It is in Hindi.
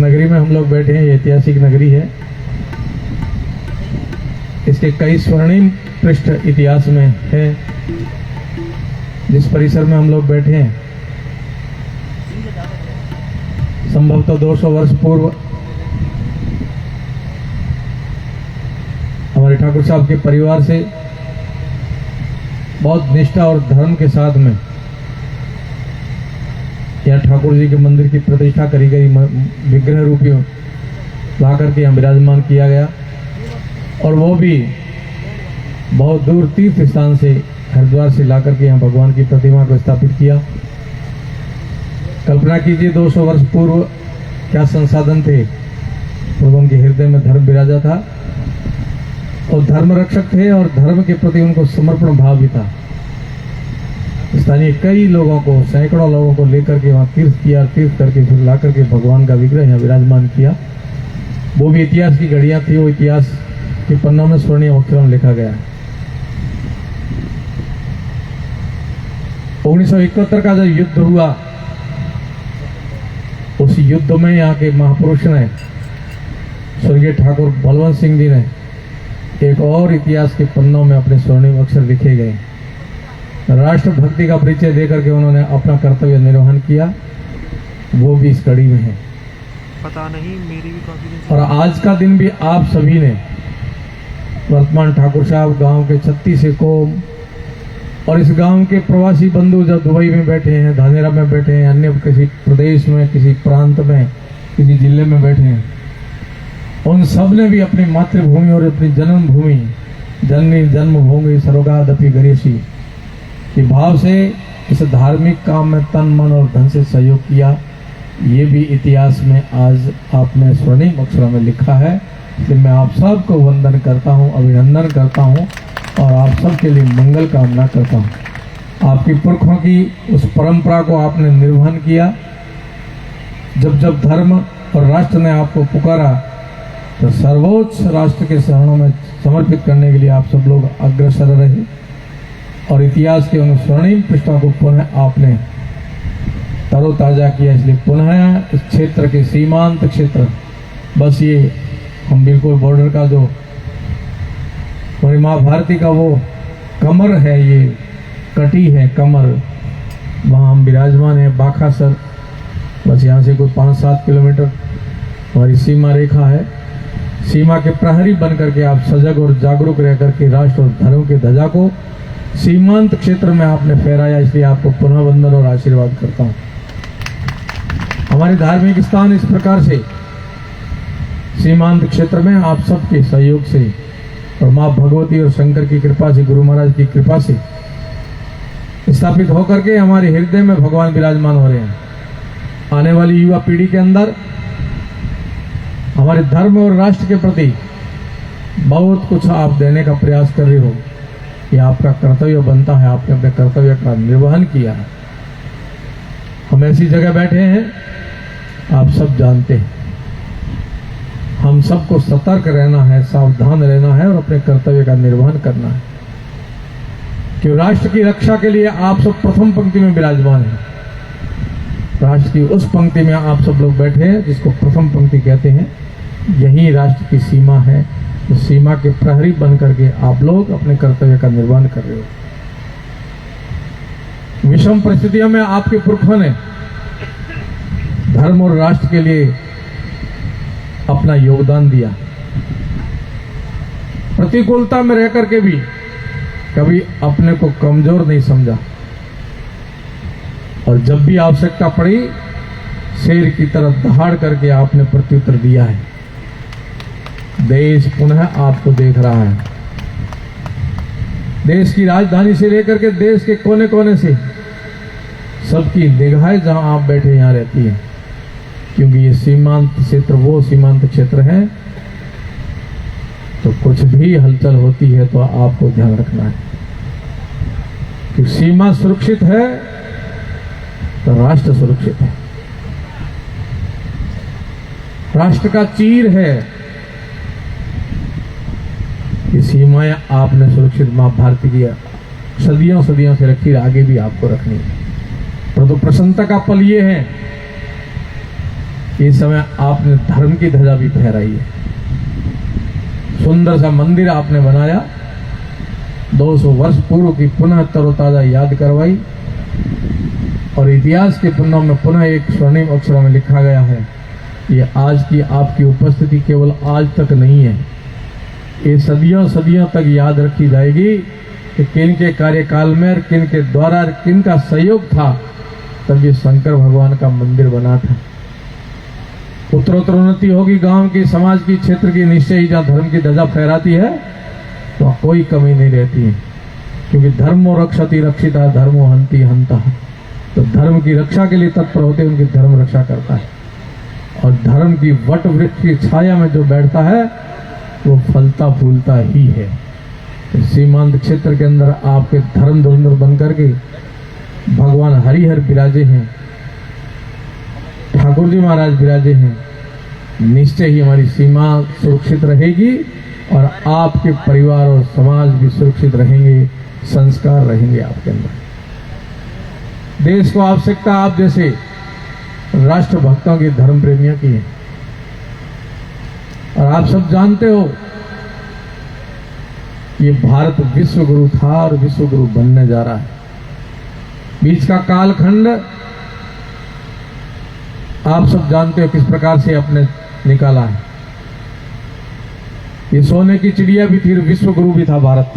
नगरी में हम लोग बैठे हैं, ये ऐतिहासिक नगरी है। इसके कई स्वर्णिम पृष्ठ इतिहास में है। जिस परिसर में हम लोग बैठे हैं, संभवतः 200 वर्ष पूर्व हमारे ठाकुर साहब के परिवार से बहुत निष्ठा और धर्म के साथ में यहाँ ठाकुर जी के मंदिर की प्रतिष्ठा करी गई, विग्रह रूपी ला करके यहाँ विराजमान किया गया। और वो भी बहुत दूर तीर्थ स्थान से, हरिद्वार से ला करके यहाँ भगवान की प्रतिमा को स्थापित किया। कल्पना कीजिए 200 वर्ष पूर्व क्या संसाधन थे। लोगों के हृदय में धर्म विराजा था और धर्म रक्षक थे और धर्म के प्रति उनको समर्पण भाव भी था। स्थानीय कई लोगों को, सैकड़ों लोगों को लेकर के वहाँ तीर्थ किया, तीर्थ करके फिर ला करके भगवान का विग्रह यहाँ विराजमान किया। वो भी इतिहास की घड़ियाँ थी, वो इतिहास के पन्नों में स्वर्णिम अक्षरों में लिखा गया है। 1971 का जो युद्ध हुआ, उस युद्ध में यहाँ के महापुरुष ने, स्वर्गीय ठाकुर बलवंत सिंह जी ने एक और इतिहास के पन्नों में अपने स्वर्णिम अक्षर लिखे गए। राष्ट्रभक्ति का परिचय देकर के उन्होंने अपना कर्तव्य निर्वहन किया, वो भी इस कड़ी में है। पता नहीं, मेरी भी कॉन्फिडेंस। और आज का दिन भी आप सभी ने, वर्तमान ठाकुर साहब गांव के 36 कौम और इस गांव के प्रवासी बंधु जो दुबई में बैठे हैं, धानेरा में बैठे हैं, अन्य किसी प्रदेश में, किसी प्रांत में, किसी जिले में बैठे हैं, उन सब ने भी अपनी मातृभूमि और अपनी जन्मभूमि, जननी जन्मभूमि सर्वगादपि गरीयसी के भाव से इस धार्मिक काम में तन मन और धन से सहयोग किया। ये भी इतिहास में आज आपने स्वर्णिम अक्षरों में लिखा है। इसलिए मैं आप सबको वंदन करता हूँ, अभिनंदन करता हूँ और आप सबके लिए मंगल कामना करता हूँ। आपकी पुरखों की उस परंपरा को आपने निर्वहन किया। जब जब धर्म और राष्ट्र ने आपको पुकारा तो सर्वोच्च राष्ट्र के शरणों में समर्पित करने के लिए आप सब लोग अग्रसर रहे और इतिहास के उन स्वर्णिम पृष्ठों को पुनः आपने तरोताजा किया। इसलिए पुनः इस क्षेत्र के सीमांत क्षेत्र, बस ये हम बिल्कुल बॉर्डर का जो हमारी माँ भारती का वो कमर है, ये कटी है कमर, वहाँ हम विराजमान है। बाखासर, बस यहाँ से कोई 5-7 किलोमीटर हमारी सीमा रेखा है। सीमा के प्रहरी बन करके आप सजग और जागरूक रह करके राष्ट्र और धर्म के ध्वजा को सीमांत क्षेत्र में आपने फहराया। इसलिए आपको पुनः वंदन और आशीर्वाद करता हूँ। हमारे धार्मिक स्थान इस प्रकार से सीमांत क्षेत्र में आप सबके सहयोग से और माँ भगवती और शंकर की कृपा से, गुरु महाराज की कृपा से स्थापित होकर के हमारे हृदय में भगवान विराजमान हो रहे हैं। आने वाली युवा पीढ़ी के अंदर हमारे धर्म और राष्ट्र के प्रति बहुत कुछ आप देने का प्रयास कर रहे हो। ये आपका कर्तव्य बनता है, आपने अपने कर्तव्य का निर्वहन किया है। हम ऐसी जगह बैठे हैं, आप सब जानते हैं, हम सबको सतर्क रहना है, सावधान रहना है और अपने कर्तव्य का निर्वहन करना है। कि राष्ट्र की रक्षा के लिए आप सब प्रथम पंक्ति में विराजमान हैं। राष्ट्र की उस पंक्ति में आप सब लोग बैठे हैं जिसको प्रथम पंक्ति कहते हैं। यही राष्ट्र की सीमा है। उस सीमा के प्रहरी बन करके आप लोग अपने कर्तव्य का निर्वहन कर रहे हो। विषम परिस्थितियों में आपके पुरखों ने धर्म और राष्ट्र के लिए अपना योगदान दिया। प्रतिकूलता में रह करके भी कभी अपने को कमजोर नहीं समझा और जब भी आवश्यकता पड़ी शेर की तरह दहाड़ करके आपने प्रत्युत्तर दिया है। देश पुनः आपको देख रहा है। देश की राजधानी से लेकर के देश के कोने कोने से सबकी निगाहें जहां आप बैठे यहां रहती है, क्योंकि ये सीमांत क्षेत्र वो सीमांत क्षेत्र है। तो कुछ भी हलचल होती है तो आपको ध्यान रखना है कि सीमा सुरक्षित है तो राष्ट्र सुरक्षित है। राष्ट्र का चीर है ये सीमाएं आपने सुरक्षित मां भारती की सदियों सदियों से रखी, आगे भी आपको रखनी है। परंतु प्रसन्नता का पल ये है इस समय आपने धर्म की ध्वजा भी फहराई है। सुंदर सा मंदिर आपने बनाया, 200 वर्ष पूर्व की पुनः तरोताजा याद करवाई, और इतिहास के पन्नों में पुनः एक स्वर्णिम अक्षरों में लिखा गया है, ये आज की आपकी उपस्थिति केवल आज तक नहीं है, ये सदियों सदियों तक याद रखी जाएगी कि किन के कार्यकाल में, किन के द्वारा, किन का सहयोग था, तब ये शंकर भगवान का मंदिर बना था। उत्तरोत्तर उन्नति होगी गांव की, समाज की, क्षेत्र की, निश्चय ही जहाँ धर्म की ध्वजा फहराती है तो कोई कमी नहीं रहती है, क्योंकि धर्मो रक्षति रक्षिता धर्मो हंति हंता। तो धर्म की रक्षा के लिए तत्पर होते उनकी धर्म रक्षा करता है, और धर्म की वट वृक्ष की छाया में जो बैठता है वो फलता फूलता ही है। तो सीमांत क्षेत्र के अंदर आपके धर्म धुरंधर बन करके भगवान हरिहर विराजे हैं, ठाकुर जी महाराज विराजे हैं। निश्चय ही हमारी सीमा सुरक्षित रहेगी और आपके परिवार और समाज भी सुरक्षित रहेंगे, संस्कार रहेंगे आपके अंदर। देश को आवश्यकता आप जैसे राष्ट्र भक्तों की, धर्म प्रेमियों की है, और आप सब जानते हो ये भारत विश्व गुरु था और विश्व गुरु बनने जा रहा है। बीच का कालखंड आप सब जानते हो किस प्रकार से अपने निकाला है। ये सोने की चिड़िया भी थी, विश्व गुरु भी था भारत।